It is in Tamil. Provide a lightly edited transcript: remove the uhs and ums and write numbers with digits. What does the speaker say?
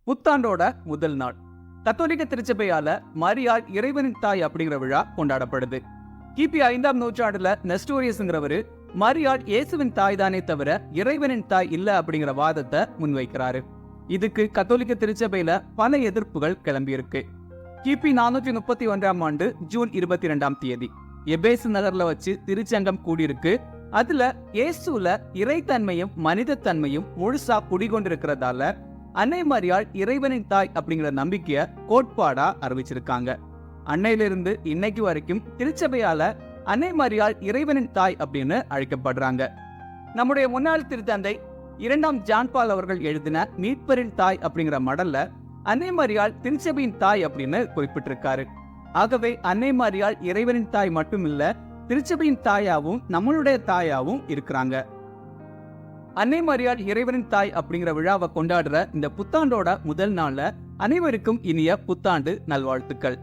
புத்தாண்டோட முதல் நாள் கத்தோலிக்க திருச்சபையால மரியாள் இறைவனின் தாய் அப்படிங்கிற விழா கொண்டாடப்படுது. கிபி 5ஆம் நூற்றாண்டுல நெஸ்டோரியஸ்ங்கிறவரு மரியாள் இயேசுவின் தாய் தானே தவிர இறைவனின் தாய் இல்ல அப்படிங்கிற வாதத்தை முன்வைக்கிறாரு. இதுக்கு கத்தோலிக்க திருச்சபையில பல எதிர்ப்புகள் கிளம்பியிருக்கு. கிபி 431ஆம் ஆண்டு ஜூன் 22ஆம் தேதி எபேசு நகர்ல வச்சு திருச்சங்கம் கூடியிருக்கு. அதுல இயேசுல இறைத்தன்மையும் மனித தன்மையும் முழுசா குடிகொண்டிருக்கிறதால அன்னை மரியாள் இறைவனின் தாய் அப்படிங்கிற நம்பிக்கைய கோட்பாடா அறிவிச்சிருக்காங்க. அன்னையிலிருந்து இன்னைக்கு வரைக்கும் திருச்சபையால அன்னை மரியாள் இறைவனின் தாய் அப்படின்னு அழைக்கப்படுறாங்க. நம்முடைய முன்னாள் திருத்தந்தை 2ஆம் ஜான் பால் அவர்கள் எழுதின மீட்பரின் தாய் அப்படிங்கிற மடல்ல அன்னை மரியாள் திருச்சபையின் தாய் அப்படின்னு குறிப்பிட்டிருக்காரு. ஆகவே அன்னை மரியாள் இறைவனின் தாய் மட்டும் இல்ல, திருச்சபையின் தாயாவும் நம்மளுடைய தாயாவும் இருக்கிறாங்க. அன்னை மரியாள் இறைவனின் தாய் அப்படிங்கிற விழாவை கொண்டாடுற இந்த புத்தாண்டோட முதல் நாள்ல அனைவருக்கும் இனிய புத்தாண்டு நல்வாழ்த்துக்கள்.